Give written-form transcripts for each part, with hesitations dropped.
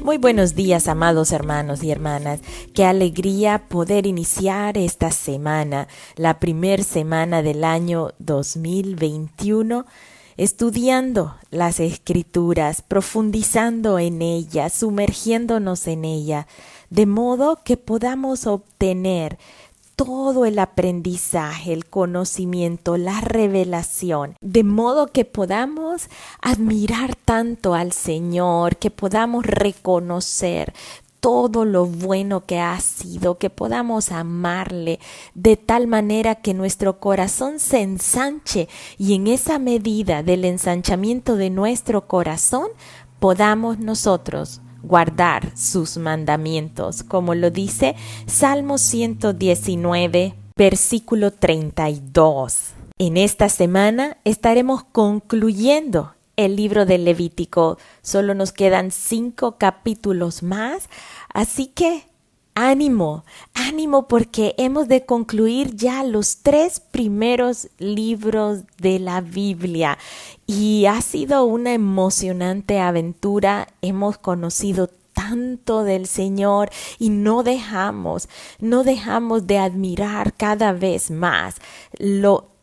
Muy buenos días, amados hermanos y hermanas. Qué alegría poder iniciar esta semana, la primer semana del año 2021, estudiando las Escrituras, profundizando en ellas, sumergiéndonos en ella, de modo que podamos obtener todo el aprendizaje, el conocimiento, la revelación, de modo que podamos admirar tanto al Señor, que podamos reconocer todo lo bueno que ha sido, que podamos amarle de tal manera que nuestro corazón se ensanche y en esa medida del ensanchamiento de nuestro corazón podamos nosotros guardar sus mandamientos, como lo dice Salmo 119, versículo 32. En esta semana estaremos concluyendo el libro de Levítico. Solo nos quedan 5 capítulos más, así que ánimo porque hemos de concluir ya los 3 primeros libros de la Biblia y ha sido una emocionante aventura. Hemos conocido tanto del Señor y no dejamos de admirar cada vez más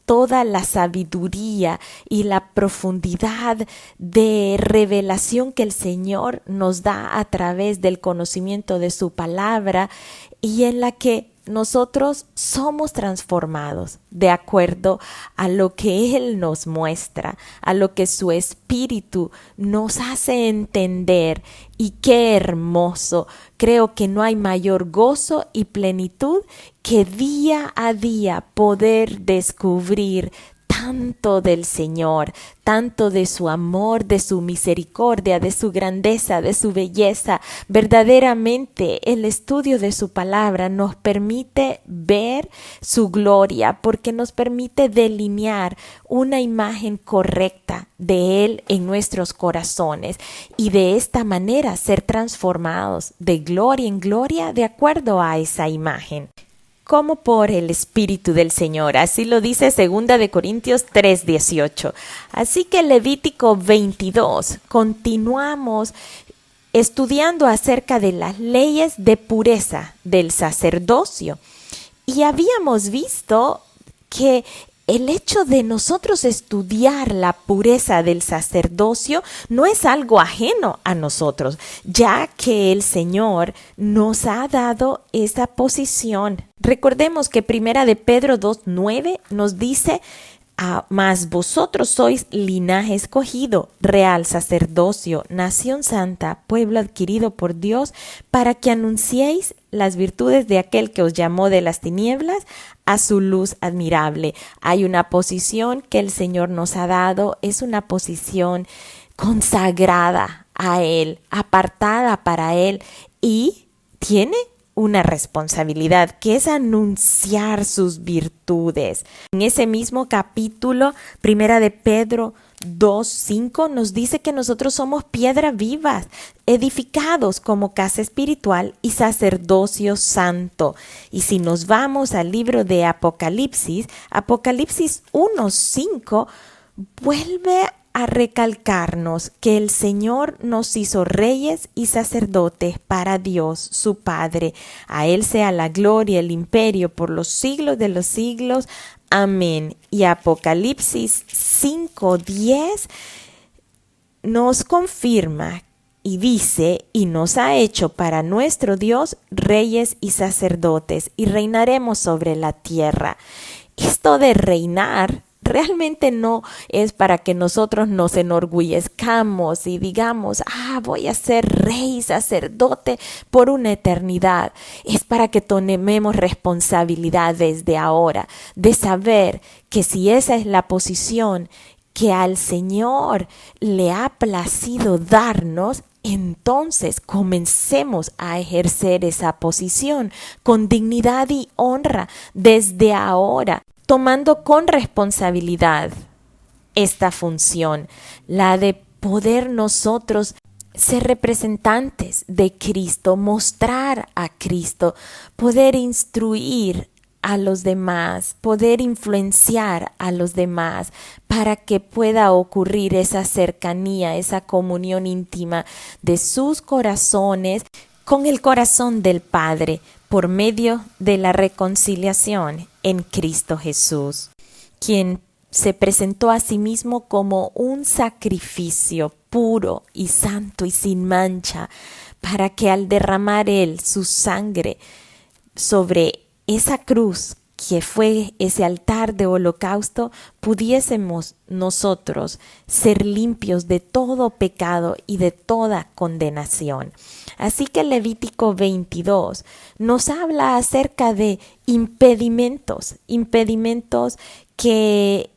toda la sabiduría y la profundidad de revelación que el Señor nos da a través del conocimiento de su palabra y en la que nosotros somos transformados de acuerdo a lo que Él nos muestra, a lo que su Espíritu nos hace entender. Y qué hermoso, creo que no hay mayor gozo y plenitud que día a día poder descubrir tanto del Señor, tanto de su amor, de su misericordia, de su grandeza, de su belleza. Verdaderamente el estudio de su palabra nos permite ver su gloria porque nos permite delinear una imagen correcta de Él en nuestros corazones y de esta manera ser transformados de gloria en gloria de acuerdo a esa imagen, como por el Espíritu del Señor. Así lo dice 2 de Corintios 3:18. Así que Levítico 22, continuamos estudiando acerca de las leyes de pureza del sacerdocio. Y habíamos visto que el hecho de nosotros estudiar la pureza del sacerdocio no es algo ajeno a nosotros, ya que el Señor nos ha dado esa posición. Recordemos que 1 de Pedro 2:9 nos dice: mas vosotros sois linaje escogido, real sacerdocio, nación santa, pueblo adquirido por Dios, para que anunciéis las virtudes de aquel que os llamó de las tinieblas a su luz admirable. Hay una posición que el Señor nos ha dado, es una posición consagrada a Él, apartada para Él, y tiene una responsabilidad que es anunciar sus virtudes. En ese mismo capítulo, 1 de Pedro 2:5 nos dice que nosotros somos piedras vivas, edificados como casa espiritual y sacerdocio santo. Y si nos vamos al libro de Apocalipsis 1:5 vuelve a recalcarnos que el Señor nos hizo reyes y sacerdotes para Dios, su Padre. A Él sea la gloria, el imperio por los siglos de los siglos. Amén. Y Apocalipsis 5:10 nos confirma y dice: y nos ha hecho para nuestro Dios reyes y sacerdotes, y reinaremos sobre la tierra. Esto de reinar realmente no es para que nosotros nos enorgullezcamos y digamos: voy a ser rey, sacerdote por una eternidad. Es para que tomemos responsabilidad desde ahora, de saber que si esa es la posición que al Señor le ha placido darnos, entonces comencemos a ejercer esa posición con dignidad y honra desde ahora, tomando con responsabilidad esta función, la de poder nosotros ser representantes de Cristo, mostrar a Cristo, poder instruir a los demás, poder influenciar a los demás para que pueda ocurrir esa cercanía, esa comunión íntima de sus corazones con el corazón del Padre por medio de la reconciliación en Cristo Jesús, quien se presentó a sí mismo como un sacrificio puro y santo y sin mancha, para que al derramar Él su sangre sobre esa cruz que fue ese altar de holocausto, pudiésemos nosotros ser limpios de todo pecado y de toda condenación. Así que Levítico 22 nos habla acerca de impedimentos que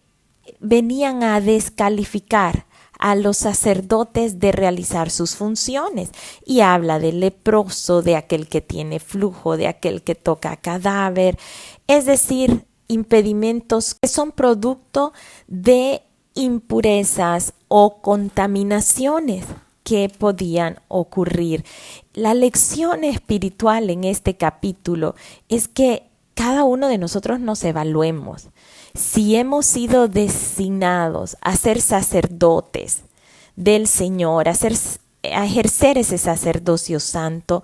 venían a descalificar a los sacerdotes de realizar sus funciones, y habla del leproso, de aquel que tiene flujo, de aquel que toca cadáver, es decir, impedimentos que son producto de impurezas o contaminaciones que podían ocurrir. La lección espiritual en este capítulo es que cada uno de nosotros nos evaluemos. Si hemos sido designados a ser sacerdotes del Señor, a ejercer ese sacerdocio santo,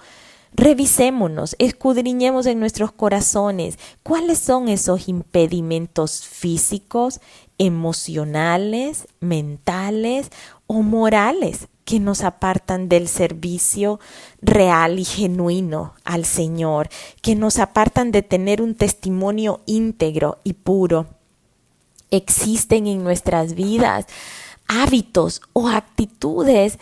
revisémonos, escudriñemos en nuestros corazones cuáles son esos impedimentos físicos, emocionales, mentales o morales que nos apartan del servicio real y genuino al Señor, que nos apartan de tener un testimonio íntegro y puro. Existen en nuestras vidas hábitos o actitudes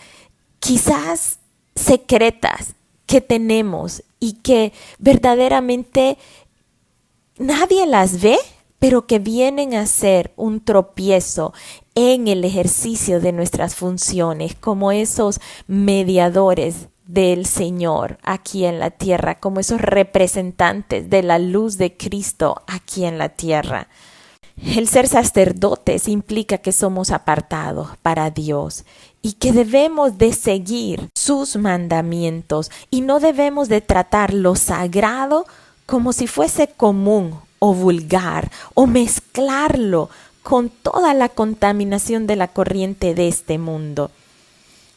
quizás secretas que tenemos y que verdaderamente nadie las ve, pero que vienen a ser un tropiezo en el ejercicio de nuestras funciones, como esos mediadores del Señor aquí en la tierra, como esos representantes de la luz de Cristo aquí en la tierra. El ser sacerdotes implica que somos apartados para Dios y que debemos de seguir sus mandamientos y no debemos de tratar lo sagrado como si fuese común o vulgar o mezclarlo con toda la contaminación de la corriente de este mundo.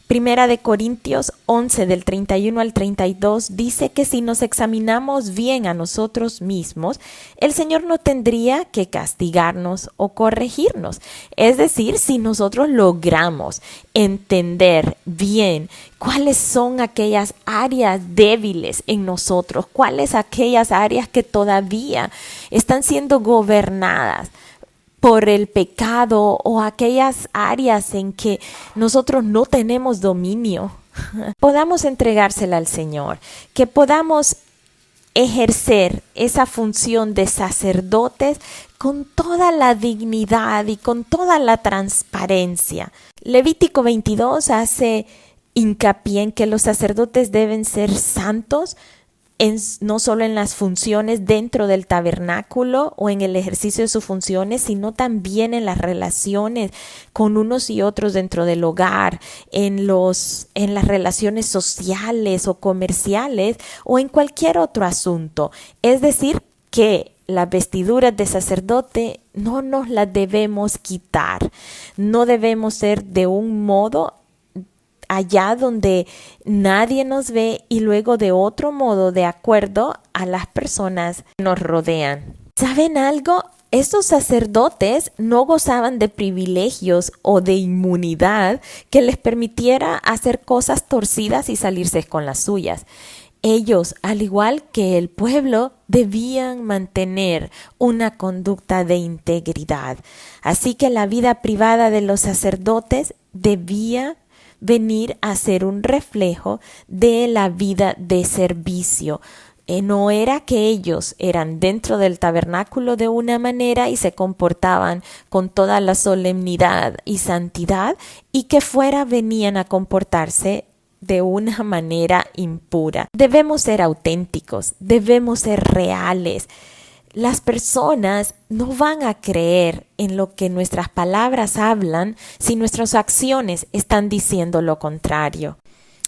Primera de Corintios 11 del 31 al 32 dice que si nos examinamos bien a nosotros mismos, el Señor no tendría que castigarnos o corregirnos. Es decir, si nosotros logramos entender bien cuáles son aquellas áreas débiles en nosotros, cuáles aquellas áreas que todavía están siendo gobernadas por el pecado o aquellas áreas en que nosotros no tenemos dominio, podamos entregársela al Señor, que podamos ejercer esa función de sacerdotes con toda la dignidad y con toda la transparencia. Levítico 22 hace hincapié en que los sacerdotes deben ser santos, no solo en las funciones dentro del tabernáculo o en el ejercicio de sus funciones, sino también en las relaciones con unos y otros dentro del hogar, en las relaciones sociales o comerciales o en cualquier otro asunto. Es decir, que las vestiduras de sacerdote no nos las debemos quitar, no debemos ser de un modo allá donde nadie nos ve y luego de otro modo de acuerdo a las personas que nos rodean. ¿Saben algo? Estos sacerdotes no gozaban de privilegios o de inmunidad que les permitiera hacer cosas torcidas y salirse con las suyas. Ellos, al igual que el pueblo, debían mantener una conducta de integridad. Así que la vida privada de los sacerdotes debía venir a ser un reflejo de la vida de servicio. No era que ellos eran dentro del tabernáculo de una manera y se comportaban con toda la solemnidad y santidad y que fuera venían a comportarse de una manera impura. Debemos ser auténticos, debemos ser reales. Las personas no van a creer en lo que nuestras palabras hablan si nuestras acciones están diciendo lo contrario.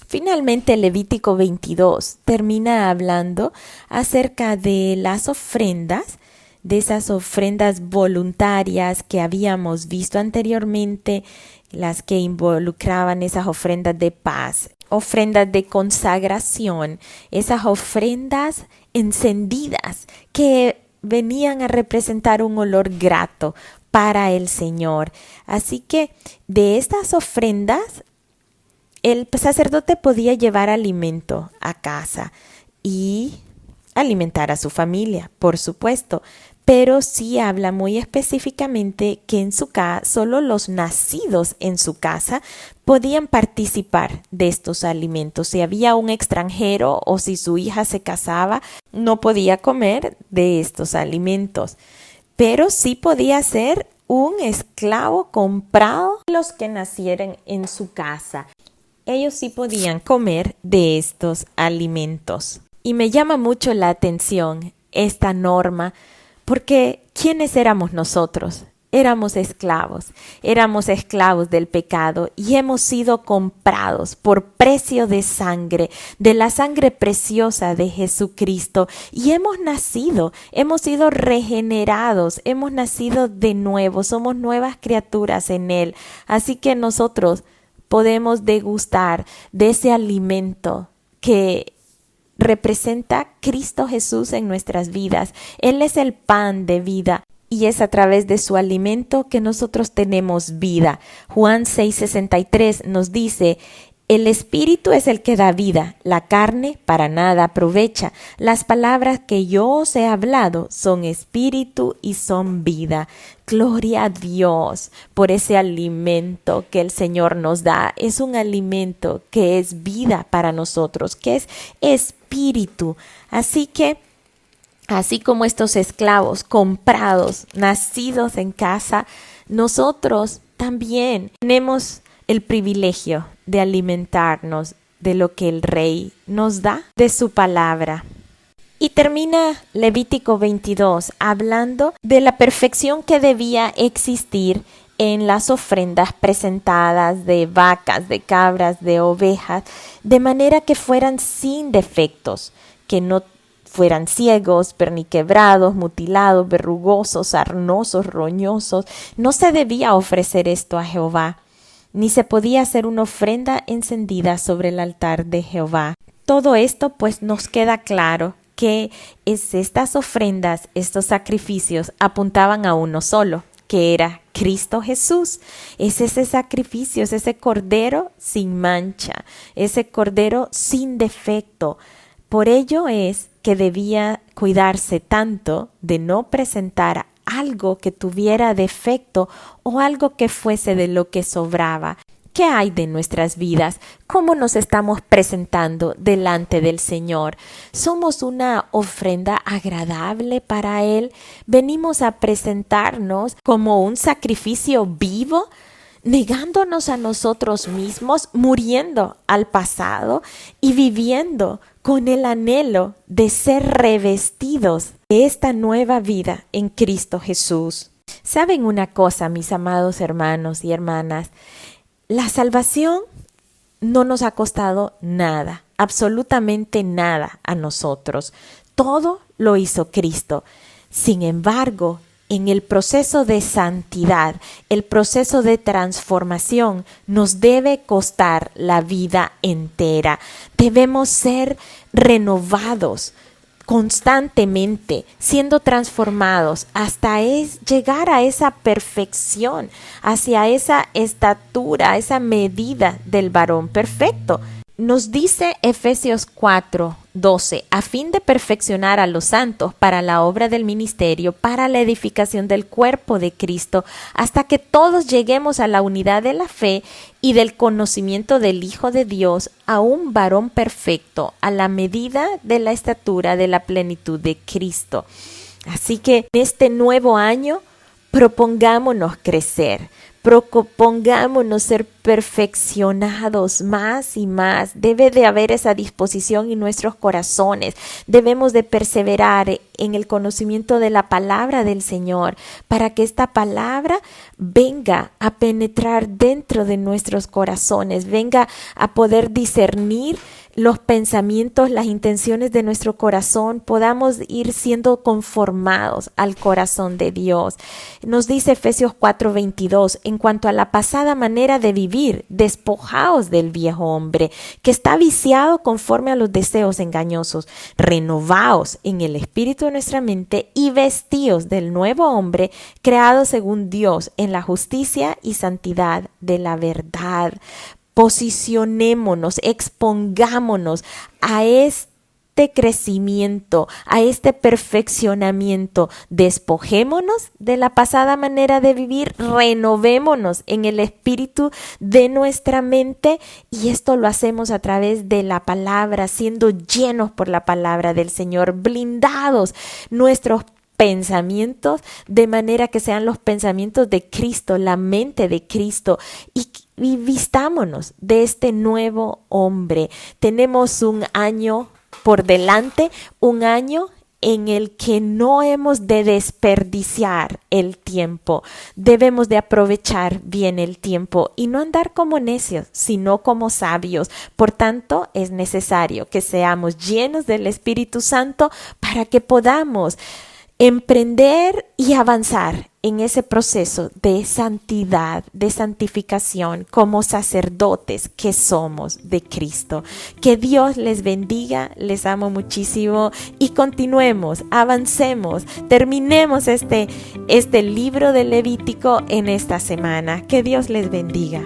Finalmente, Levítico 22 termina hablando acerca de las ofrendas de esas ofrendas voluntarias que habíamos visto anteriormente, las que involucraban esas ofrendas de paz, ofrendas de consagración, esas ofrendas encendidas que venían a representar un olor grato para el Señor. Así que de estas ofrendas el sacerdote podía llevar alimento a casa y alimentar a su familia, por supuesto, pero sí habla muy específicamente que en su casa solo los nacidos en su casa podían participar de estos alimentos. Si había un extranjero o si su hija se casaba, no podía comer de estos alimentos, pero sí podía ser un esclavo comprado los que nacieran en su casa. Ellos sí podían comer de estos alimentos. Y me llama mucho la atención esta norma, porque ¿quiénes éramos nosotros? Éramos esclavos del pecado y hemos sido comprados por precio de sangre, de la sangre preciosa de Jesucristo, y hemos sido regenerados, hemos nacido de nuevo, somos nuevas criaturas en Él. Así que nosotros podemos degustar de ese alimento que representa Cristo Jesús en nuestras vidas. Él es el pan de vida y es a través de su alimento que nosotros tenemos vida. Juan 6:63 nos dice: el Espíritu es el que da vida, la carne para nada aprovecha. Las palabras que yo os he hablado son espíritu y son vida. Gloria a Dios por ese alimento que el Señor nos da. Es un alimento que es vida para nosotros, que es espíritu. Así que, así como estos esclavos comprados, nacidos en casa, nosotros también tenemos el privilegio de alimentarnos de lo que el Rey nos da, de su palabra. Y termina Levítico 22 hablando de la perfección que debía existir en las ofrendas presentadas de vacas, de cabras, de ovejas, de manera que fueran sin defectos, que no fueran ciegos, perniquebrados, mutilados, verrugosos, sarnosos, roñosos. No se debía ofrecer esto a Jehová, ni se podía hacer una ofrenda encendida sobre el altar de Jehová. Todo esto pues nos queda claro que estas ofrendas, estos sacrificios apuntaban a uno solo, que era Cristo Jesús. Es ese sacrificio, es ese cordero sin mancha, ese cordero sin defecto. Por ello es que debía cuidarse tanto de no presentar algo que tuviera defecto o algo que fuese de lo que sobraba. ¿Qué hay de nuestras vidas? ¿Cómo nos estamos presentando delante del Señor? ¿Somos una ofrenda agradable para Él? ¿Venimos a presentarnos como un sacrificio vivo, negándonos a nosotros mismos, muriendo al pasado y viviendo con el anhelo de ser revestidos de esta nueva vida en Cristo Jesús? ¿Saben una cosa, mis amados hermanos y hermanas? La salvación no nos ha costado nada, absolutamente nada a nosotros. Todo lo hizo Cristo. Sin embargo, en el proceso de santidad, el proceso de transformación, nos debe costar la vida entera. Debemos ser renovados constantemente, siendo transformados hasta llegar a esa perfección, hacia esa estatura, esa medida del varón perfecto. Nos dice Efesios 4:12, a fin de perfeccionar a los santos para la obra del ministerio, para la edificación del cuerpo de Cristo, hasta que todos lleguemos a la unidad de la fe y del conocimiento del Hijo de Dios, a un varón perfecto, a la medida de la estatura de la plenitud de Cristo. Así que en este nuevo año propongámonos crecer, Propongámonos ser perfeccionados más y más. Debe de haber esa disposición en nuestros corazones. Debemos de perseverar en el conocimiento de la palabra del Señor para que esta palabra venga a penetrar dentro de nuestros corazones, venga a poder discernir los pensamientos, las intenciones de nuestro corazón, podamos ir siendo conformados al corazón de Dios. Nos dice Efesios 4:22, en cuanto a la pasada manera de vivir, despojaos del viejo hombre, que está viciado conforme a los deseos engañosos, renovaos en el espíritu de nuestra mente y vestíos del nuevo hombre, creado según Dios en la justicia y santidad de la verdad. Posicionémonos, expongámonos a este crecimiento, a este perfeccionamiento. Despojémonos de la pasada manera de vivir, renovémonos en el espíritu de nuestra mente, y esto lo hacemos a través de la palabra, siendo llenos por la palabra del Señor, blindados nuestros pensamientos de manera que sean los pensamientos de Cristo, la mente de Cristo, y vistámonos de este nuevo hombre. Tenemos un año por delante, un año en el que no hemos de desperdiciar el tiempo. Debemos de aprovechar bien el tiempo y no andar como necios, sino como sabios. Por tanto, es necesario que seamos llenos del Espíritu Santo para que podamos emprender y avanzar en ese proceso de santidad, de santificación, como sacerdotes que somos de Cristo. Que Dios les bendiga, les amo muchísimo y continuemos, avancemos, terminemos este libro de Levítico en esta semana. Que Dios les bendiga.